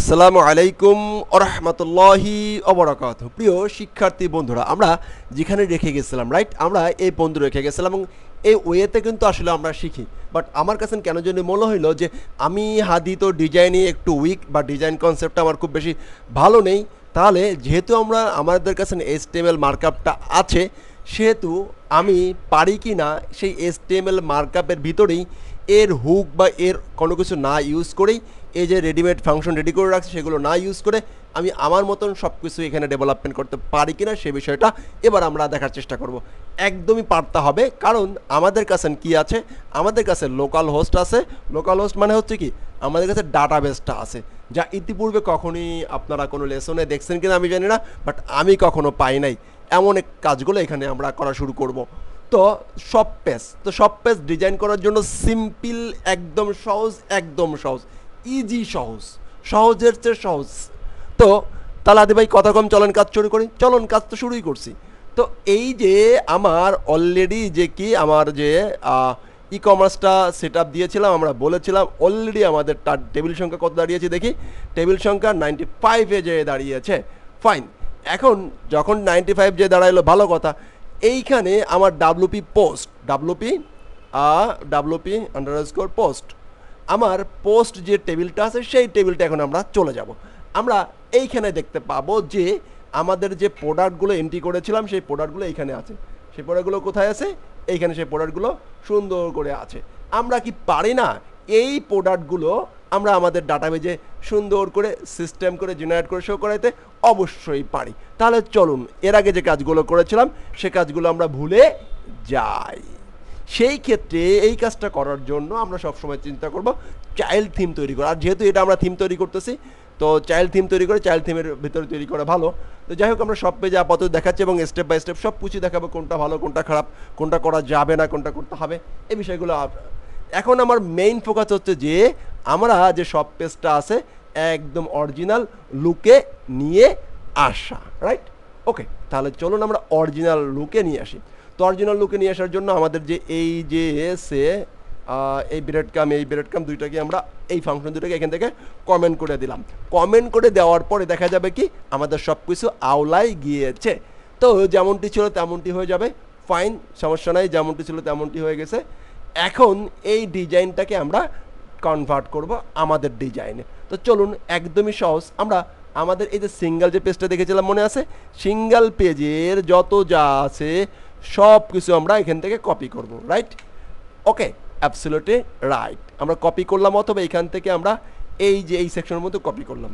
আসসালামু আলাইকুম ওরহমতুল্লাহি ওবরাকাতুহু। প্রিয় শিক্ষার্থী বন্ধুরা, আমরা যেখানে রেখে গেছিলাম রাইট, আমরা এই বন্ধু রেখে গেছিলাম এবং এই ওয়েতে কিন্তু আসলে আমরা শিখি। বাট আমার কাছে কেন জানি মনে হইলো যে আমি হাদি তো ডিজাইনে একটু উইক বা ডিজাইন কনসেপ্টটা আমার খুব বেশি ভালো নেই, তাহলে যেহেতু আমাদের কাছে HTML মার্কআপটা আছে, সেহেতু আমি পারি কি না সেই HTML মার্কআপের ভিতরেই এর হুক বা এর কোনো কিছু না ইউজ করেই এই যে রেডিমেড ফাংশন রেডি করে রাখছি সেগুলো না ইউজ করে আমি আমার মতন সব কিছু এখানে ডেভেলপমেন্ট করতে পারি কিনা সে বিষয়টা এবার আমরা দেখার চেষ্টা করব। একদমই পারতে হবে, কারণ আমাদের কাছে কি আছে, আমাদের কাছে লোকাল হোস্ট আছে। লোকাল হোস্ট মানে হচ্ছে কি, আমাদের কাছে ডাটাবেসটা আছে, যা ইতিপূর্বে কখনই আপনারা কোনো লেসনে দেখছেন কিনা আমি জানি না, বাট আমি কখনো পাই নাই। এমন এক কাজগুলো এখানে আমরা করা শুরু করব। তো সব পেজ ডিজাইন করার জন্য সিম্পল, একদম সহজ, ইজি, সহজের চেয়ে সহজ। তো তাহলে আদি ভাই কথা কম, চলেন কাজ শুরু করি। চলুন, কাজ তো শুরুই করছি। তো এই যে আমার অলরেডি যে কি আমার যে ই কমার্সটা সেট আপ দিয়েছিলাম, আমরা বলেছিলাম অলরেডি আমাদের তার টেবিল সংখ্যা কত দাঁড়িয়েছে দেখি। টেবিল সংখ্যা 95-এ যে দাঁড়িয়েছে। ফাইন, এখন যখন 95 যে দাঁড়াইলো ভালো কথা। এইখানে আমার ডাব্লুপি পোস্ট, আমার পোস্ট যে টেবিলটা আছে সেই টেবিলটা এখন আমরা চলে যাব। আমরা এইখানে দেখতে পাবো যে আমাদের যে প্রোডাক্টগুলো এন্ট্রি করেছিলাম সেই প্রোডাক্টগুলো এইখানে আছে। সেই প্রোডাক্টগুলো কোথায় আছে? এইখানে সেই প্রোডাক্টগুলো সুন্দর করে আছে। আমরা কি পারি না এই প্রোডাক্টগুলো আমরা আমাদের ডাটাবেজে সুন্দর করে সিস্টেম করে জেনারেট করে শো করাইতে? অবশ্যই পারি। তাহলে চলুন, এর আগে যে কাজগুলো করেছিলাম সে কাজগুলো আমরা ভুলে যাই। সেই ক্ষেত্রে এই কাজটা করার জন্য আমরা সবসময় চিন্তা করব চাইল্ড থিম তৈরি করা। আর যেহেতু এটা আমরা থিম তৈরি করতেছি, তো চাইল্ড থিম তৈরি করে চাইল্ড থিমের ভিতরে তৈরি করা ভালো। তো যাই হোক, আমরা সব পেজে আপাতত দেখাচ্ছি এবং স্টেপ বাই স্টেপ সব কিছু দেখাবো, কোনটা ভালো কোনটা খারাপ, কোনটা করা যাবে না, কোনটা করতে হবে, এই বিষয়গুলো। এখন আমার মেইন ফোকাস হচ্ছে যে আমরা যে সব পেজটা আছে একদম অরিজিনাল লুকে নিয়ে আসা, রাইট? ওকে, তাহলে চলুন আমরা অরিজিনাল লুকে নিয়ে আসি। তো অরিজিনাল লুকে নিয়ে আসার জন্য আমাদের যে এই যে এই ব্রেড কাম দুইটাকে আমরা এই ফাংশন দুটোকে এখান থেকে কমেন্ট করে দিলাম। কমেন্ট করে দেওয়ার পরে দেখা যাবে কি আমাদের সব কিছু আওলায় গিয়েছে। তো যেমনটি ছিল তেমনটি হয়ে যাবে। ফাইন, সমস্যা নাই, যেমনটি ছিল তেমনটি হয়ে গেছে। এখন এই ডিজাইনটাকে আমরা কনভার্ট করব আমাদের ডিজাইনে। তো চলুন, একদমই সহজ। আমরা আমাদের এই যে সিঙ্গেল যে পেজটা দেখেছিলাম মনে আছে, সিঙ্গেল পেজের যত যা আছে সব কিছু আমরা এখান থেকে কপি করব, রাইট? ওকে, অ্যাবসলিউটলি রাইট। আমরা কপি করলাম, অথবা এখান থেকে আমরা এই যে এই সেকশনের মধ্যে কপি করলাম।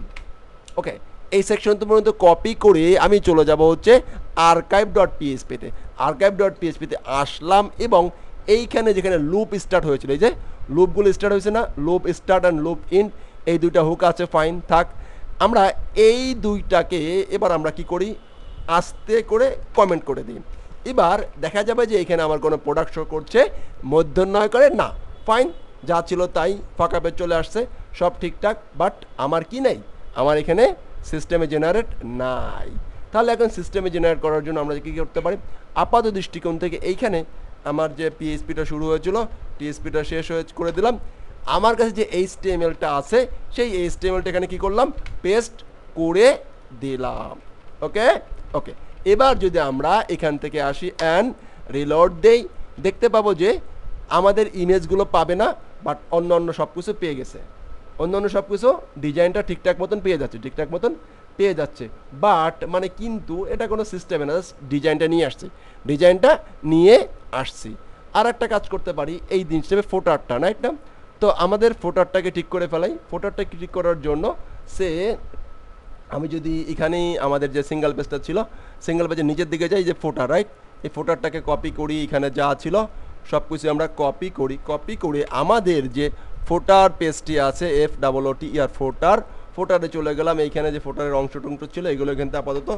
ওকে, এই সেকশন পর্যন্ত কপি করে আমি চলে যাব হচ্ছে archive.php-তে। archive.php-তে আসলাম এবং এইখানে যেখানে লুপ স্টার্ট হয়েছিল, এই যে লুপগুলো স্টার্ট হয়েছে না, loop start and loop in, এই দুইটা হুক আছে। ফাইন থাক, আমরা এই দুইটাকে এবার আমরা কি করি, আস্তে করে কমেন্ট করে দিই। এবার দেখা যাবে যে এখানে আমার কোনো প্রোডাক্ট শো করছে, মধ্যন্বয় করে না। ফাইন, যা ছিল তাই, ফাঁকা পেজ চলে আসছে, সব ঠিকঠাক। বাট আমার কি নেই, আমার এখানে সিস্টেমে জেনারেট নাই। তাহলে এখন সিস্টেমে জেনারেট করার জন্য আমরা কী করতে পারি? আপাত দৃষ্টিকোণ থেকে এইখানে আমার যে পিএইচপিটা শুরু হয়েছিল, টিএসপিটা শেষ করে দিলাম। আমার কাছে যে HTML-টা আছে সেই HTML-টা এখানে কী করলাম, পেস্ট করে দিলাম। ওকে ওকে, এবার যদি আমরা এখান থেকে আসি অ্যান্ড রিলোড দেই, দেখতে পাবো যে আমাদের ইমেজগুলো পাবে না, বাট অন্য সব কিছু পেয়ে গেছে। অন্য সব কিছু ডিজাইনটা ঠিকঠাক মতন পেয়ে যাচ্ছে। বাট মানে কিন্তু এটা কোনো সিস্টেমে না, ডিজাইনটা নিয়ে আসছি। আর একটা কাজ করতে পারি এই হিসেবে ফোটারটা, না এটা। তো আমাদের ফোটারটাকে ঠিক করে ফেলাই। ফোটারটাকে ঠিক করার জন্য আমি যদি এখানেই আমাদের যে সিঙ্গেল পেজটা ছিল, সিঙ্গেল পেজের নিচের দিকে যাই, যে ফোটার, রাইট? এই ফোটারটাকে কপি করি, এখানে যা ছিল সব কিছু আমরা কপি করে আমাদের যে ফোটার পেজটি আছে FOOTER ফোটারে চলে গেলাম। এইখানে যে ফোটারের অংশ ছিল এগুলো এখান থেকে আপাতত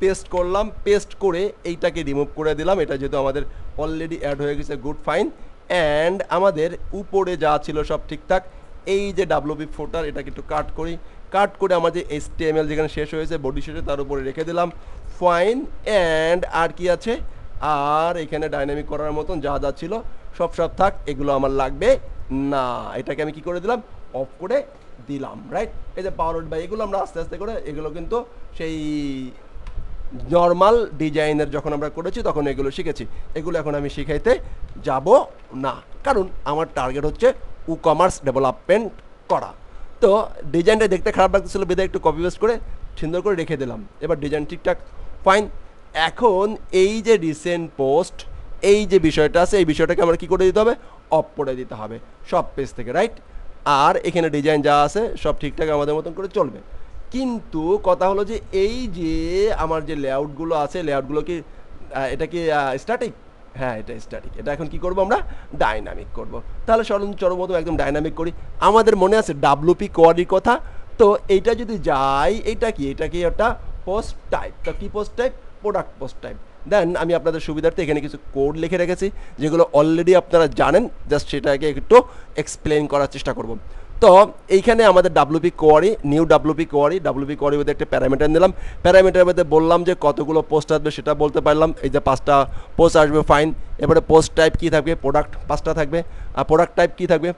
পেস্ট করলাম। পেস্ট করে এইটাকে রিমুভ করে দিলাম। এটা যেহেতু আমাদের অলরেডি অ্যাড হয়ে গেছে, গুড ফাইন। অ্যান্ড আমাদের উপরে যা ছিল সব ঠিকঠাক। এই যে WP ফোটার, এটাকে একটু কাট করে আমাদের HTML যেখানে শেষ হয়েছে, বডি শেষে, তার উপরে রেখে দিলাম। ফাইন। অ্যান্ড আর কি আছে, আর এখানে ডাইনামিক করার মতন যা ছিল সব থাক, এগুলো আমার লাগবে না। এটাকে আমি কি করে দিলাম, অফ করে দিলাম, রাইট? এই যে পাওয়ার বাই, এগুলো আমরা আস্তে আস্তে করে, এগুলো কিন্তু সেই নর্মাল ডিজাইনের যখন আমরা করেছি তখন এগুলো শিখেছি, এগুলো এখন আমি শিখাইতে যাব না, কারণ আমার টার্গেট হচ্ছে WooCommerce ডেভেলপমেন্ট করা। তো ডিজাইনটা দেখতে খারাপ লাগতেছিল, বিধায় একটু কপি পেস্ট করে সুন্দর করে রেখে দিলাম। এবার ডিজাইন ঠিকঠাক, ফাইন। এখন এই যে রিসেন্ট পোস্ট, এই যে বিষয়টা আছে, এই বিষয়টাকে আমরা কী করে দিতে হবে? অফ করে দিতে হবে সব পেজ থেকে, রাইট? আর এখানে ডিজাইন যা আছে সব ঠিকঠাক আমাদের মতন করে চলবে। কিন্তু কথা হলো যে এই যে আমার যে লেআউটগুলো আছে, লেআউটগুলো কি এটা কি স্ট্যাটিক? হ্যাঁ, এটা স্ট্যাটিক। এটা এখন কি করব আমরা? ডাইনামিক করব। তাহলে সর্বপ্রথম একদম ডাইনামিক করি। আমাদের মনে আছে WP কোয়ারির কথা, তো এইটা যদি যাই, এটা কি একটা পোস্ট টাইপ। তো কি post type? Product post type. Then আমি আপনাদের সুবিধার্থে এখানে কিছু কোড লিখে রেখেছি যেগুলো অলরেডি আপনারা জানেন, জাস্ট সেটাকে একটু এক্সপ্লেন করার চেষ্টা করব। তো এইখানে আমাদের WP query, new WP query মধ্যে একটা প্যারামিটার নিলাম, প্যারামিটারের মধ্যে বললাম যে কতগুলো পোস্ট আসবে সেটা বলতে পারলাম, এই যে 5টা পোস্ট আসবে, ফাইন। এবারে পোস্ট টাইপ কী থাকবে? প্রোডাক্ট 5টা থাকবে। আর প্রোডাক্ট টাইপ কী থাকবে?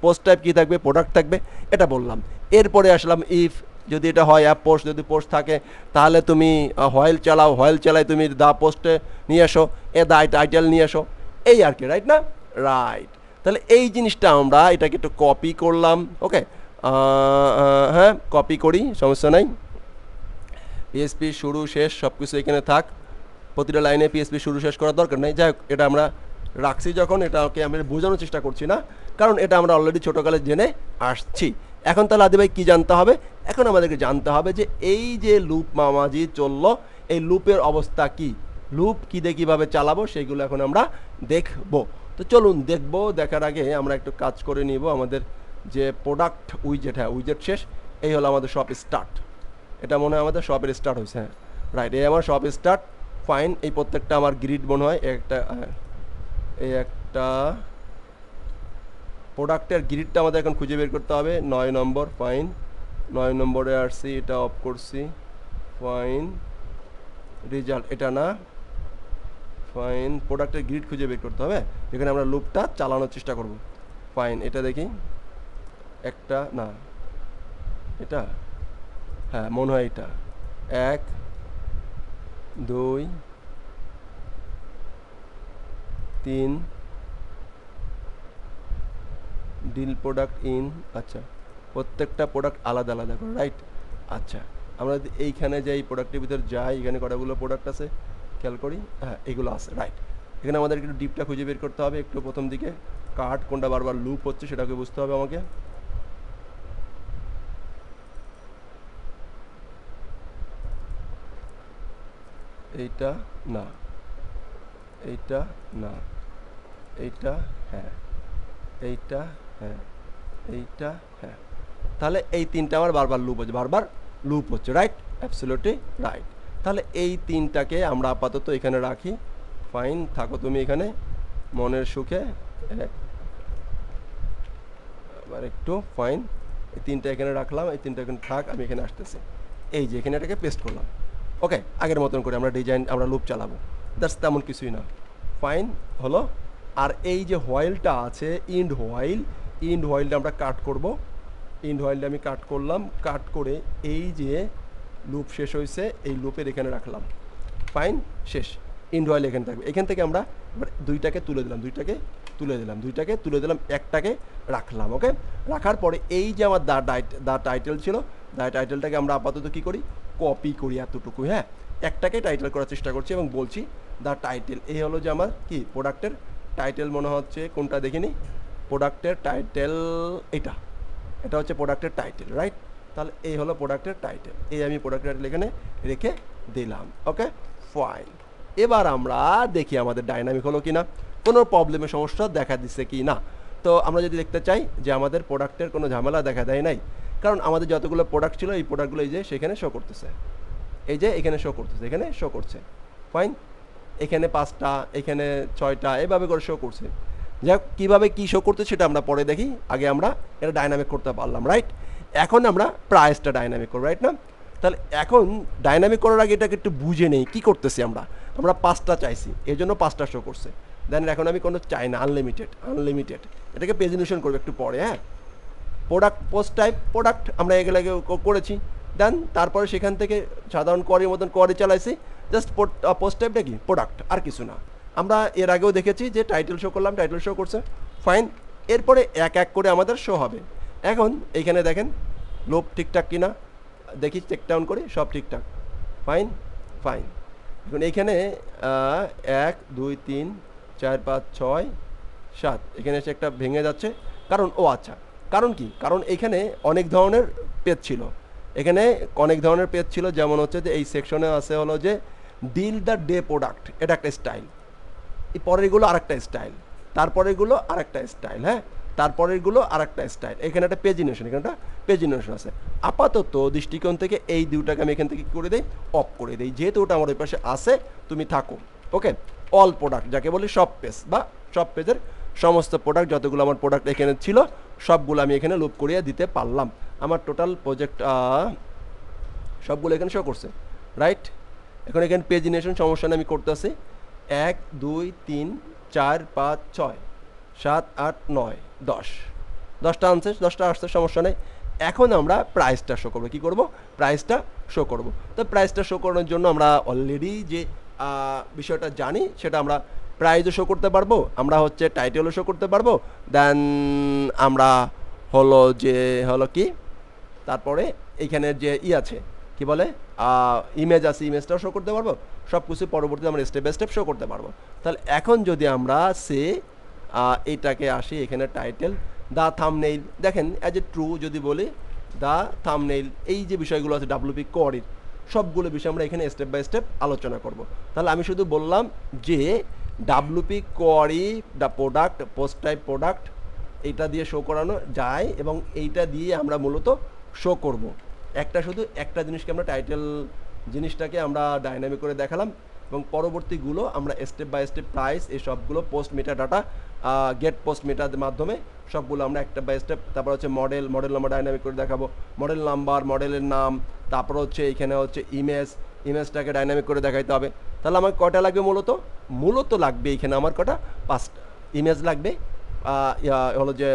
পোস্ট টাইপ কী থাকবে? প্রোডাক্ট থাকবে, এটা বললাম। এরপরে আসলাম ইফ, যদি এটা হয় অ্যাপ পোস্ট, যদি পোস্ট থাকে তাহলে তুমি হোয়াইল চালাও, হোয়াইল চালাই তুমি দা পোস্টে নিয়ে এসো, দা টাইটেল নিয়ে এসো, এই আর কি, রাইট না? রাইট। তাহলে এই জিনিসটা আমরা এটাকে একটু কপি করলাম, ওকে? হ্যাঁ, কপি করি, সমস্যা নাই। PHP শুরু শেষ সব কিছু এখানে থাক, প্রতিটা লাইনে PHP শুরু শেষ করার দরকার নেই। যাই হোক, এটা আমরা রাখছি যখন, এটাকে আমি বোঝানোর চেষ্টা করছি না, কারণ এটা আমরা অলরেডি ছোটোকালে জেনে আসছি। এখন তাহলে আদি ভাই কী জানতে হবে? এখন আমাদেরকে জানতে হবে যে এই যে লুপ মামাজি চললো, এই লুপের অবস্থা কি, লুপ কী দিয়ে কীভাবে চালাবো সেইগুলো এখন আমরা দেখবো। তো চলুন দেখবো। দেখার আগে আমরা একটু কাজ করে নিব। আমাদের যে প্রোডাক্ট উইজেট, হ্যাঁ উইজেট শেষ, এই হলো আমাদের শপ স্টার্ট। এটা মনে হয় আমাদের শপের স্টার্ট হয়েছে, হ্যাঁ রাইট, এই আমার শপ স্টার্ট, ফাইন। এই প্রত্যেকটা আমার গ্রিড মনে হয় এই একটা প্রোডাক্টের গ্রিডটা আমাদের এখন খুঁজে বের করতে হবে। 9 নম্বর, ফাইন। 9 নম্বরে আসছি, এটা অফ করছি, ফাইন। রেজাল্ট এটা না, ফাইন। প্রোডাক্টের গ্রিড খুঁজে বের করতে হবে, যেখানে আমরা লুপটা চালানোর চেষ্টা করব, ফাইন। এটা দেখি, একটা না, এটা হ্যাঁ মনে হয় এটা 1 2 3 ডিল প্রোডাক্ট ইন, আচ্ছা প্রত্যেকটা প্রোডাক্ট আলাদা আলাদা করে, রাইট? আচ্ছা, আমরা যদি এইখানে যাই, প্রোডাক্টের ভিতর যাই, এখানে কটাগুলো প্রোডাক্ট আছে খেয়াল করি, হ্যাঁ এগুলো আছে, রাইট। এখানে আমাদের একটু ডিপটা খুঁজে বের করতে হবে, একটু প্রথম দিকে কাট কোনটা বারবার লুপ হচ্ছে সেটাকে বুঝতে হবে আমাকে। এইটা না, এইটা না, এইটা হ্যাঁ, এইটা হ্যাঁ, এইটা হ্যাঁ। তাহলে এই তিনটা আমার বারবার লুপ হচ্ছে, বারবার লুপ হচ্ছে, রাইট? Absolutely right. তাহলে এই তিনটাকে আমরা আপাতত এখানে রাখি, ফাইন। থাকো তুমি এখানে মনের সুখে, আবার একটু, ফাইন। এই তিনটা এখানে রাখলাম, এই তিনটা এখানে থাক, আমি এখানে আসতেছি, এই যে এখানে এটাকে পেস্ট করলাম, ওকে। আগের মতন করে আমরা ডিজাইন, আমরা লুপ চালাবো, দ্যাটস তেমন কিছুই না, ফাইন হলো। আর এই যে হোয়াইলটা আছে, ইন্ড হোয়াইলটা আমরা কাট করব। ইন্ড হোয়াইলটা আমি কাট করলাম, কাট করে এই যে লুপ শেষ হয়েছে, এই লুপের এখানে রাখলাম, ফাইন, শেষ। ইন্ড হোয়াইল এখানে থাকবে। এখান থেকে আমরা এবার দুইটাকে তুলে দিলাম, দুইটাকে তুলে দিলাম, একটাকে রাখলাম, ওকে। রাখার পরে এই যে আমার দা টাইটেল ছিল, দা টাইটেলটাকে আমরা আপাতত কী করি? কপি করি এতটুকু, হ্যাঁ। একটাকে টাইটেল করার চেষ্টা করছি এবং বলছি দা টাইটেল। এই হলো যে আমার কি প্রোডাক্টের টাইটেল, মনে হচ্ছে কোনটা দেখিনি, প্রোডাক্টের টাইটেল এটা হচ্ছে প্রোডাক্টের টাইটেল, রাইট? তাহলে এই হলো প্রোডাক্টের টাইটেল, এই আমি প্রোডাক্টের টাইটেল এখানে রেখে দিলাম, ওকে ফাইন। এবার আমরা দেখি আমাদের ডাইনামিক হলো কি না, কোনো প্রবলেমের সমস্যা দেখা দিচ্ছে কি না। তো আমরা যদি দেখতে চাই যে আমাদের প্রোডাক্টের কোনো ঝামেলা দেখা দেয় নাই, কারণ আমাদের যতগুলো প্রোডাক্ট ছিল এই প্রোডাক্টগুলো এই যে সেখানে শো করতেছে, এই যে এখানে শো করতেছে, এখানে শো করছে, ফাইন। এখানে 5টা, এখানে 6টা, এভাবে করে শো করছে। যাই হোক, কীভাবে কী শো করতে সেটা আমরা পরে দেখি, আগে আমরা এটা ডাইনামিক করতে পারলাম, রাইট? এখন আমরা প্রাইসটা ডাইনামিক করব, রাইট না? তাহলে এখন ডাইনামিক করার আগে এটাকে একটু বুঝে নেই কী করতেছি আমরা 5টা চাইছি, এই জন্য 5টা শো করছে। দেন এখন আমি কোনো চাই না, আনলিমিটেড, এটাকে প্রেজেন্টেশন করবো একটু পরে, হ্যাঁ। প্রোডাক্ট পোস্ট টাইপ প্রোডাক্ট আমরা এগুলোকে করেছি। দেন তারপরে সেখান থেকে সাধারণ কোয়ারির মতন কোয়ারি চালাইছি, জাস্ট পোস্ট টাইপটা কি প্রোডাক্ট, আর কিছু না। আমরা এর আগেও দেখেছি যে টাইটেল শো করলাম, টাইটেল শো করছে, ফাইন। এরপরে এক এক করে আমাদের শো হবে। এখন এইখানে দেখেন লোভ ঠিকঠাক কিনা দেখি, চেক ডাউন করি, সব ঠিকঠাক, ফাইন ফাইন। এখন এইখানে 1 2 3 4 5 6 7 এখানে এসে একটা ভেঙে যাচ্ছে, কারণ আচ্ছা, কারণ কি, কারণ এইখানে অনেক ধরনের পেজ ছিল, এখানে অনেক ধরনের পেজ ছিল, যেমন হচ্ছে যে এই সেকশনে আছে হলো যে ডিল দ্য ডে প্রোডাক্ট, এটা একটা স্টাইল, এই পরেরগুলো আর একটা স্টাইল, তারপরেরগুলো আর একটা স্টাইল, হ্যাঁ, তারপরেরগুলো আর একটা স্টাইল, এখানে একটা পেজিনেশন, এখানে একটা পেজিনেশন আছে। আপাতত দৃষ্টিকোণ থেকে এই দুটাকে আমি এখান থেকে করে দিই, অফ করে দিই, যেহেতু ওটা আমার ওই পাশে আছে, তুমি থাকো। ওকে, অল প্রোডাক্ট যাকে বলি, সব পেজ বা সব পেজের সমস্ত প্রোডাক্ট, যতগুলো আমার প্রোডাক্ট এখানে ছিল সবগুলো আমি এখানে লুপ করিয়ে দিতে পারলাম। আমার টোটাল প্রজেক্ট সবগুলো এখানে শো করছে, রাইট। এখন এখানে পেজিনেশন সমস্যা আমি করতেছি, 1 2 3 4 5 6 7 8 9 10, 10টা আনছে, 10টা আসছে, সমস্যা নেই। এখন আমরা প্রাইসটা শো করবো, কী করবো, প্রাইসটা শো করবো। তো প্রাইসটা শো করানোর জন্য আমরা অলরেডি যে বিষয়টা জানি, সেটা আমরা প্রাইসও শো করতে পারবো, আমরা হচ্ছে টাইটেলও শো করতে পারবো, দেন আমরা হলো কি তারপরে এইখানে যে আছে কি বলে ইমেজ আছে, ইমেজটাও শো করতে পারবো, সব কিছু পরবর্তীতে আমরা স্টেপ বাই স্টেপ শো করতে পারবো। তাহলে এখন যদি আমরা এইটাকে আসি, এখানে টাইটেল দ্য থাম্বনেইল, দেখেন অ্যাজ এ ট্রু যদি বলি দ্য থাম্বনেইল, এই যে বিষয়গুলো আছে ডাব্লিউপি কোয়ারির, সবগুলো বিষয় আমরা এখানে স্টেপ বাই স্টেপ আলোচনা করব। তাহলে আমি শুধু বললাম যে WP query the product post type product, এইটা দিয়ে শো করানো যায়, এবং এইটা দিয়ে আমরা মূলত শো করব। শুধু একটা জিনিসকে আমরা টাইটেল জিনিসটাকে আমরা ডাইনামিক করে দেখালাম, এবং পরবর্তীগুলো আমরা স্টেপ বাই স্টেপ প্রাইস, এই সবগুলো post meta data, get post মেটার মাধ্যমে সবগুলো আমরা একটা বাই স্টেপ, তারপর হচ্ছে মডেল নাম্বার ডাইনামিক করে দেখাবো, মডেল নাম্বার, মডেলের নাম, তারপর হচ্ছে এখানে হচ্ছে ইমেজটাকে ডাইনামিক করে দেখাইতে হবে। তাহলে আমার কয়টা লাগবে, মূলত লাগবে এখানে আমার কটা, 5টা ইমেজ লাগবে, হলো যে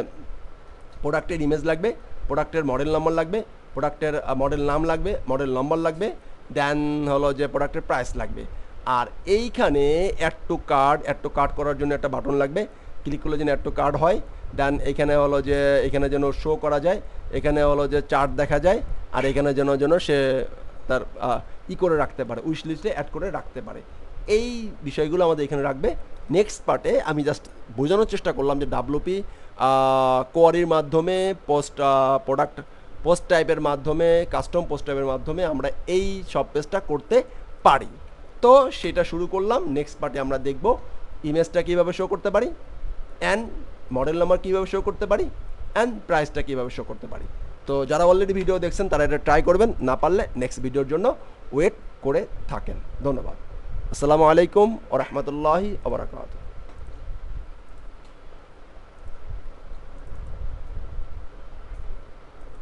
প্রোডাক্টের ইমেজ লাগবে, প্রোডাক্টের মডেল নাম্বার লাগবে, প্রোডাক্টের মডেল নাম লাগবে, মডেল নাম্বার লাগবে, দেন হলো যে প্রোডাক্টের প্রাইস লাগবে। আর এইখানে অ্যাড টু কার্ট করার জন্য একটা বাটন লাগবে, ক্লিক করলে যেন অ্যাড টু কার্ট হয়, দেন এখানে হলো যে এখানে যেন শো করা যায়, এখানে হলো যে চার্ট দেখা যায়, আর এখানে যেন সে তার করে রাখতে পারে, উইশ লিস্টে অ্যাড করে রাখতে পারে। এই বিষয়গুলো আমাদের এখানে রাখবে। নেক্সট পার্টে আমি জাস্ট বোঝানোর চেষ্টা করলাম যে ডাব্লিউপি কোয়ারির মাধ্যমে পোস্ট টাইপের মাধ্যমে, কাস্টম পোস্ট টাইপের মাধ্যমে আমরা এই সব পেজটা করতে পারি। তো সেটা শুরু করলাম। নেক্সট পার্টে আমরা দেখব ইমেজটা কীভাবে শো করতে পারি, অ্যান্ড মডেল নাম্বার কীভাবে শো করতে পারি, অ্যান্ড প্রাইসটা কীভাবে শো করতে পারি। তো যারা অলরেডি ভিডিও দেখছেন তারা এটা ট্রাই করবেন, না পারলে নেক্সট ভিডিওর জন্য ওয়েট করে থাকেন। ধন্যবাদ। আসসালামু আলাইকুম ওয়া রাহমাতুল্লাহি ওয়া বারাকাতুহু।